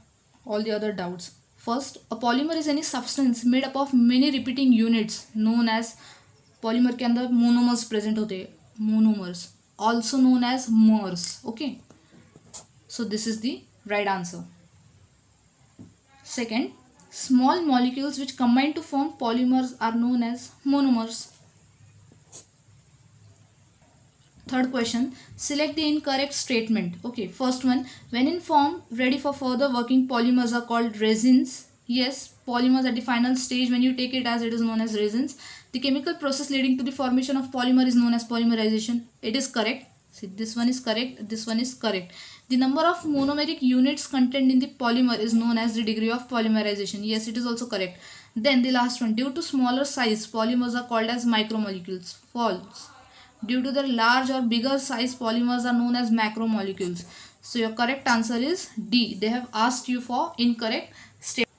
S1: all the other doubts. First, a polymer is any substance made up of many repeating units known as, polymer के अंदर monomers present होते हैं, monomers, also known as mers. Okay, so this is the right answer. Second, small molecules which combine to form polymers are known as monomers. Third question, select the incorrect statement. Okay, first one, when in form ready for further working, polymers are called resins. Yes, polymers at the final stage, when you take it as, it is known as resins. The chemical process leading to the formation of polymer is known as polymerization. It is correct. See, this one is correct, this one is correct. The number of monomeric units contained in the polymer is known as the degree of polymerization. Yes, it is also correct. Then the last one, due to smaller size, polymers are called as micromolecules. False. Due to their large or bigger size, polymers are known as macromolecules. So your correct answer is D. They have asked you for incorrect statement.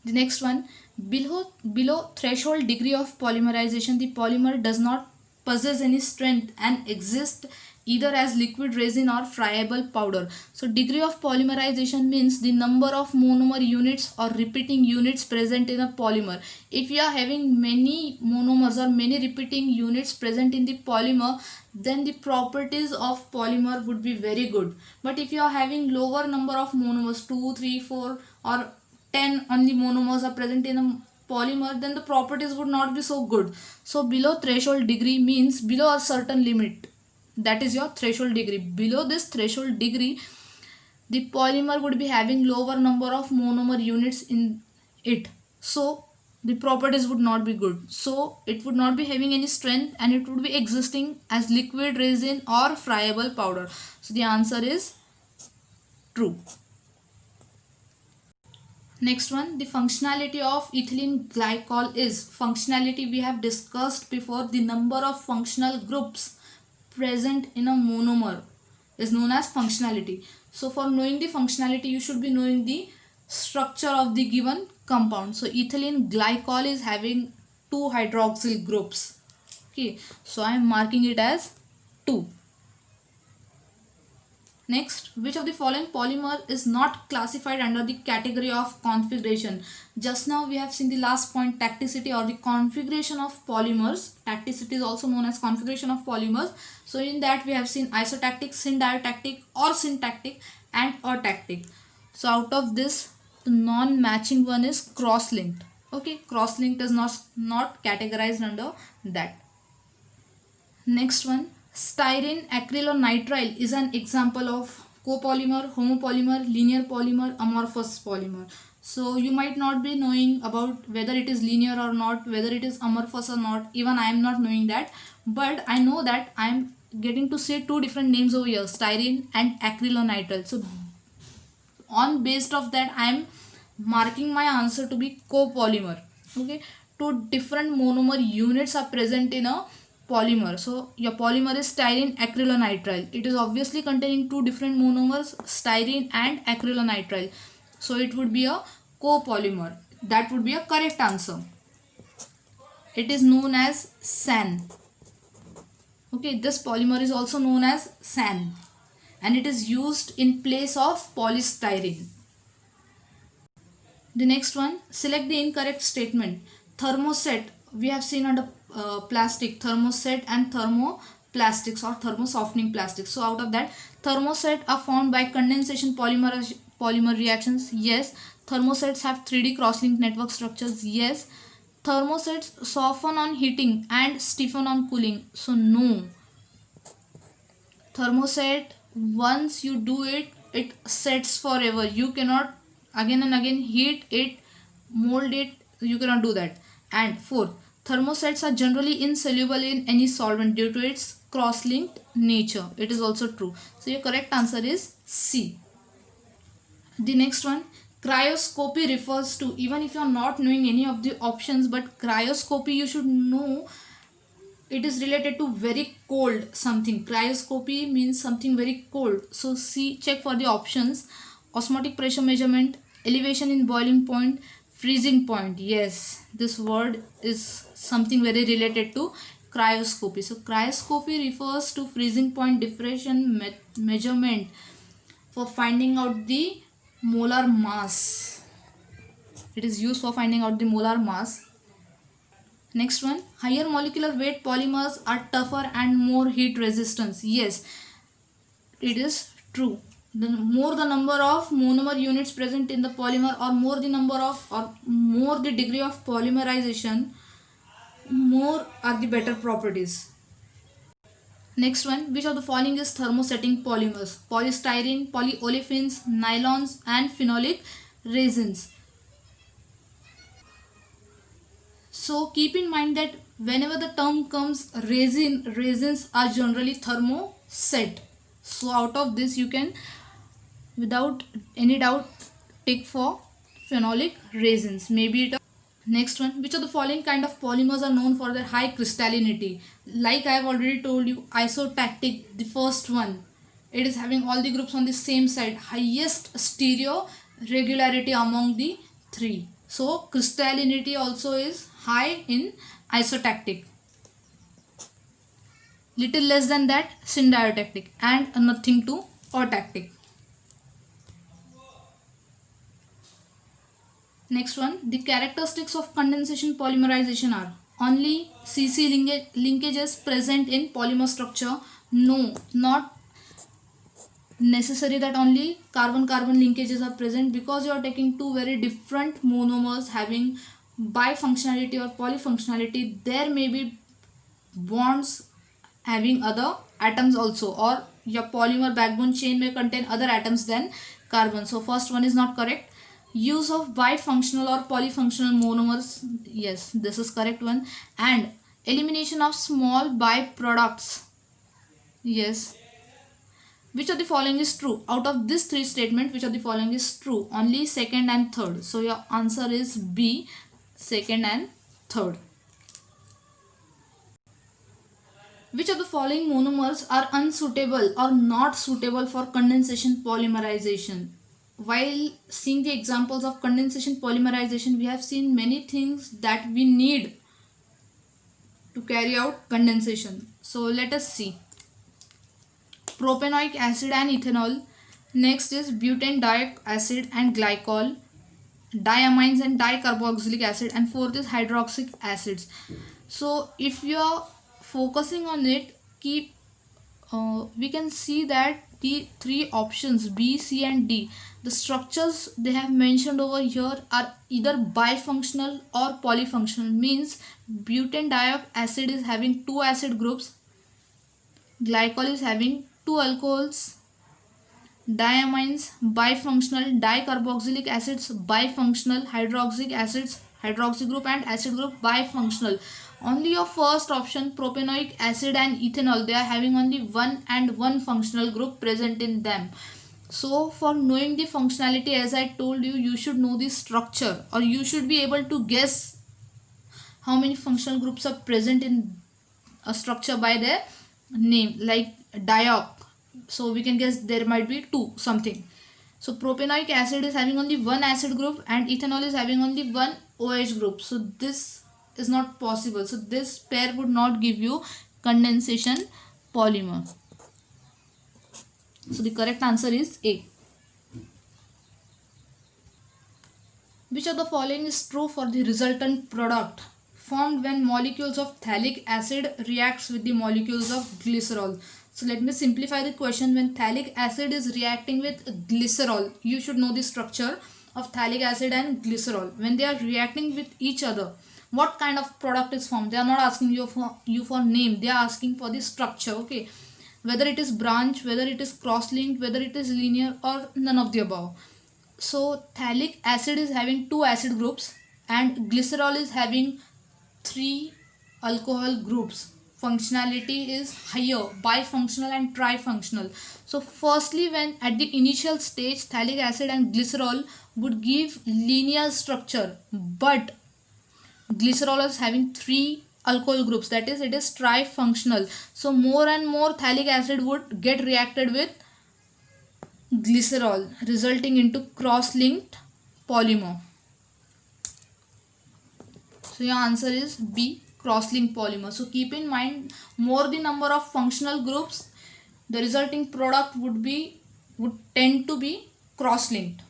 S1: The next one, below threshold degree of polymerization, the polymer does not possess any strength and exists either as liquid resin or friable powder. So degree of polymerization means the number of monomer units or repeating units present in a polymer. If you are having many monomers or many repeating units present in the polymer, then the properties of polymer would be very good. But if you are having lower number of monomers, 2, 3, 4 or 10 only monomers are present in a polymer, then the properties would not be so good. So below threshold degree means below a certain limit. That is your threshold degree. Below this threshold degree, the polymer would be having lower number of monomer units in it. So the properties would not be good. So it would not be having any strength and it would be existing as liquid resin or friable powder. So the answer is true. Next one, the functionality of ethylene glycol is, functionality we have discussed before, the number of functional groups present in a monomer is known as functionality. So for knowing the functionality, you should be knowing the structure of the given compound. So ethylene glycol is having 2 hydroxyl groups. Okay, so I am marking it as 2. Next, which of the following polymer is not classified under the category of configuration? Just now we have seen the last point, tacticity or the configuration of polymers. Tacticity is also known as configuration of polymers. So in that we have seen isotactic, syndiotactic or syntactic and atactic. So out of this, the non-matching one is cross-linked. Okay, cross-linked is not categorized under that. Next one, styrene acrylonitrile is an example of copolymer, homopolymer, linear polymer, amorphous polymer. So you might not be knowing about whether it is linear or not, whether it is amorphous or not. Even I am not knowing that, but I know that I am getting to say 2 different names over here, styrene and acrylonitrile. So on based of that, I am marking my answer to be copolymer. Okay, 2 different monomer units are present in a polymer. So your polymer is styrene acrylonitrile. It is obviously containing 2 different monomers, styrene and acrylonitrile. So it would be a copolymer. That would be a correct answer. It is known as SAN. Okay, this polymer is also known as SAN and it is used in place of polystyrene. The next one, select the incorrect statement. Thermoset, we have seen under plastic, thermoset and thermoplastics or thermosoftening plastics. So out of that, thermoset are formed by condensation polymer reactions. Yes. Thermosets have 3D cross-linked network structures. Yes. Thermosets soften on heating and stiffen on cooling. So no. Thermoset, once you do it, it sets forever. You cannot again and again heat it, mold it. You cannot do that. And fourth, thermosets are generally insoluble in any solvent due to its cross-linked nature. It is also true. So your correct answer is C. The next one, cryoscopy refers to, even if you are not knowing any of the options, but cryoscopy you should know, it is related to very cold something. Cryoscopy means something very cold. So see, check for the options. Osmotic pressure measurement, elevation in boiling point, freezing point. Yes, this word is something very related to cryoscopy. So cryoscopy refers to freezing point diffraction measurement for finding out the molar mass. It is used for finding out the molar mass. Next one, higher molecular weight polymers are tougher and more heat resistant. Yes, it is true. The more the number of monomer units present in the polymer, or more the degree of polymerization, more are the better properties. Next one, which of the following is thermosetting polymers? Polystyrene, polyolefins, nylons and phenolic resins. So keep in mind that whenever the term comes resins are generally thermoset. So out of this you can without any doubt take for phenolic resins. Maybe it. Next one, which of the following kind of polymers are known for their high crystallinity? Like I have already told you, isotactic, the first one. It is having all the groups on the same side, highest stereo regularity among the three. So crystallinity also is high in isotactic. Little less than that syndiotactic, and nothing to autactic. Next one, the characteristics of condensation polymerization are only CC linkages present in polymer structure. No, not necessary that only carbon-carbon linkages are present, because you are taking two very different monomers having bifunctionality or polyfunctionality. There may be bonds having other atoms also, or your polymer backbone chain may contain other atoms than carbon. So first one is not correct. Use of bifunctional or polyfunctional monomers, yes, this is correct one. And elimination of small byproducts, yes. Which of the following is true? Out of this three statement, which of the following is true? Only second and third. So your answer is B, second and third. Which of the following monomers are unsuitable or not suitable for condensation polymerization? While seeing the examples of condensation polymerization, we have seen many things that we need to carry out condensation. So let us see. Propanoic acid and ethanol. Next is butadienic acid and glycol, diamines and dicarboxylic acid, and fourth is hydroxylic acids. So if you are focusing on it, we can see that the three options B, C and D, the structures they have mentioned over here are either bifunctional or polyfunctional. Means butadienic acid is having two acid groups, glycol is having two alcohols, diamines bifunctional, dicarboxylic acids bifunctional, hydroxylic acids hydroxy group and acid group bifunctional. Only your first option, propanoic acid and ethanol, they are having only one and one functional group present in them. So for knowing the functionality, as I told you, you should know the structure, or you should be able to guess how many functional groups are present in a structure by their name. Like dioc, so we can guess there might be two something. So propanoic acid is having only one acid group and ethanol is having only one OH group. So this is not possible. So this pair would not give you condensation polymer. So the correct answer is A. Which of the following is true for the resultant product formed when molecules of phthalic acid reacts with the molecules of glycerol? So let me simplify the question. When phthalic acid is reacting with glycerol, you should know the structure of phthalic acid and glycerol. When they are reacting with each other, what kind of product is formed? They are not asking you for name, they are asking for the structure. Okay, whether it is branch, whether it is cross-linked, whether it is linear, or none of the above. So phthalic acid is having two acid groups and glycerol is having three alcohol groups. Functionality is higher, bifunctional and trifunctional. So firstly, when at the initial stage, phthalic acid and glycerol would give linear structure, but glycerol is having three alcohol groups, that is, it is trifunctional. So more and more phthalic acid would get reacted with glycerol, resulting into cross-linked polymer. So your answer is B, cross-linked polymer. So keep in mind, more the number of functional groups, the resulting product would tend to be cross-linked.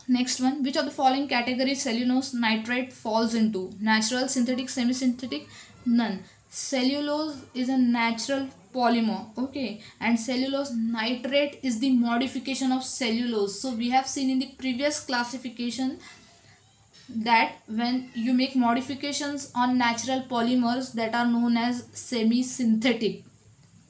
S1: Next one, which of the following categories cellulose nitrate falls into? Natural, synthetic, semi-synthetic? None. Cellulose is a natural polymer, okay, and cellulose nitrate is the modification of cellulose. So we have seen in the previous classification that when you make modifications on natural polymers, that are known as semi-synthetic.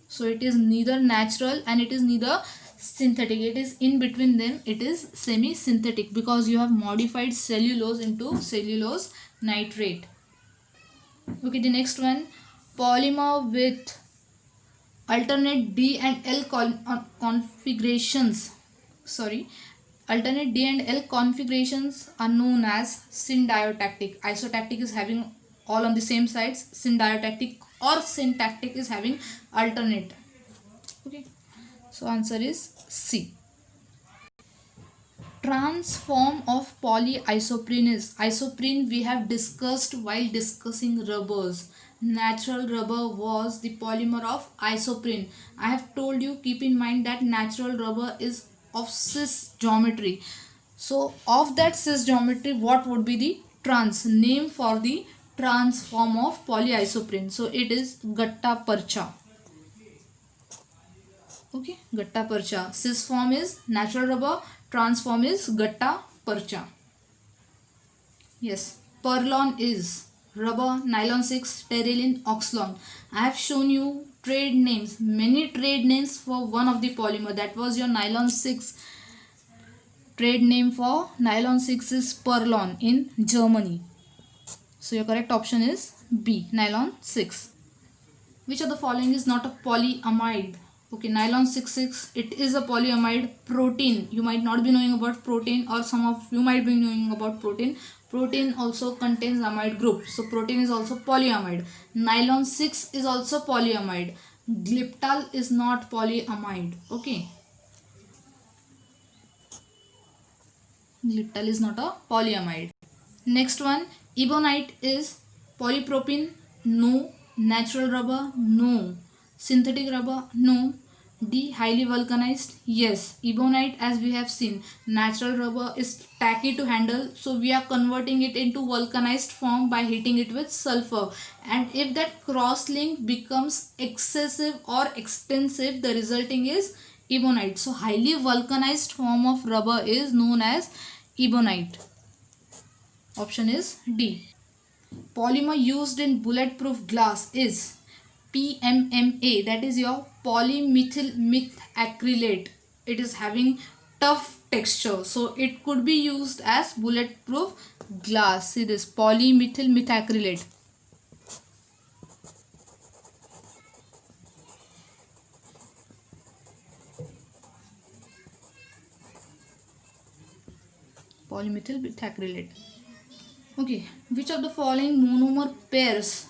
S1: So it is neither natural and it is neither synthetic, it is in between them, it is semi-synthetic, because you have modified cellulose into cellulose nitrate. Okay, the next one, polymer with alternate D and L configurations, alternate D and L configurations are known as syndiotactic. Isotactic is having all on the same sides, syndiotactic or syntactic is having alternate. Okay, so answer is C. Trans form of polyisoprene is, isoprene we have discussed while discussing rubbers. Natural rubber was the polymer of isoprene. I have told you, keep in mind that natural rubber is of cis geometry. So of that cis geometry, what would be the trans name for the trans form of polyisoprene? So it is gatta parcha. Okay, gatta parcha. Cis form is natural rubber, trans form is gatta parcha. Yes, Perlon is rubber, nylon 6, terylene, oxlon. I have shown you trade names, many trade names for one of the polymer. That was your nylon 6. Trade name for nylon 6 is Perlon in Germany. So your correct option is B, nylon 6. Which of the following is not a polyamide? Okay, nylon 6,6, it is a polyamide. Protein, you might not be knowing about protein, or some of you might be knowing about protein. Protein also contains amide group, so protein is also polyamide. Nylon 6 is also polyamide. Glyptal is not polyamide. Okay, glyptal is not a polyamide. Next one, ebonite is polypropylene? No. Natural rubber? No. Synthetic rubber? No. D, highly vulcanized? Yes. Ebonite, as we have seen, natural rubber is tacky to handle, so we are converting it into vulcanized form by heating it with sulfur. And if that cross link becomes excessive or expensive, the resulting is ebonite. So highly vulcanized form of rubber is known as ebonite. Option is D. Polymer used in bulletproof glass is PMMA, that is your polymethyl methacrylate. It is having tough texture, so it could be used as bulletproof glass. See this, polymethyl methacrylate. Polymethyl methacrylate. Okay, which of the following monomer pairs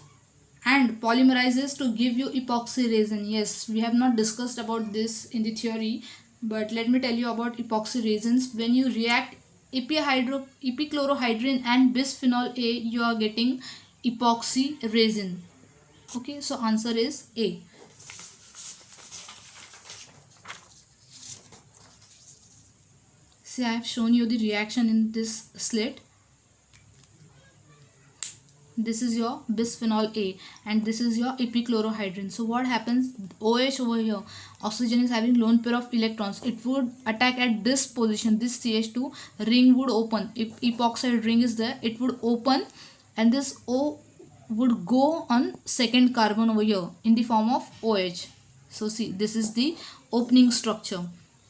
S1: and polymerizes to give you epoxy resin? Yes, we have not discussed about this in the theory, but let me tell you about epoxy resins. When you react epichlorohydrin and bisphenol A, you are getting epoxy resin. Okay, so answer is A. See, I have shown you the reaction in this slit. This is your bisphenol A and this is your epichlorohydrin. So what happens? OH over here, oxygen is having lone pair of electrons. It would attack at this position. This CH2 ring would open. If epoxide ring is there, it would open and this O would go on second carbon over here in the form of OH. So see, this is the opening structure.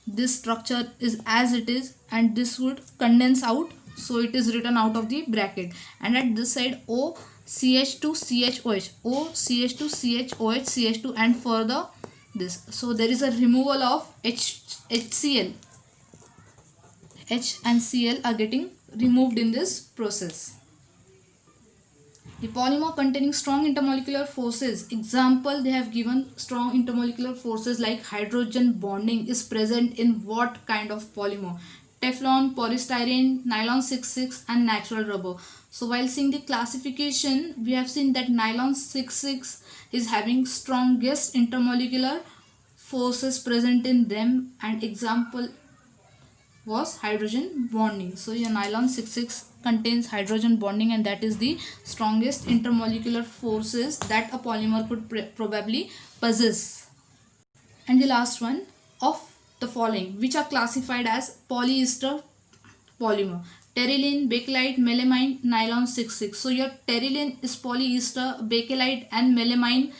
S1: This structure is as it is and this would condense out. So it is written out of the bracket, and at this side O CH2 CHOH, O CH2 CHOH CH2, and further this. So there is a removal of HCl. H and Cl are getting removed in this process. The polymer containing strong intermolecular forces. Example, they have given strong intermolecular forces like hydrogen bonding is present in what kind of polymer? Teflon, polystyrene, nylon 6,6 and natural rubber. So while seeing the classification, we have seen that nylon 6,6 is having strongest intermolecular forces present in them, and example was hydrogen bonding. So your nylon 66 contains hydrogen bonding, and that is the strongest intermolecular forces that a polymer could probably possess. And the last one, of the following which are classified as polyester polymer: terylene, bakelite, melamine, nylon 66. So your terylene is polyester, bakelite and melamine,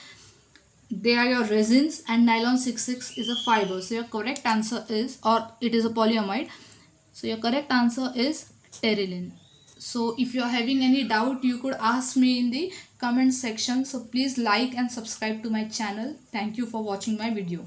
S1: they are your resins, and nylon 66 is a fiber. So your correct answer is, or it is a polyamide. So your correct answer is terylene. So if you are having any doubt, you could ask me in the comment section. So please like and subscribe to my channel. Thank you for watching my video.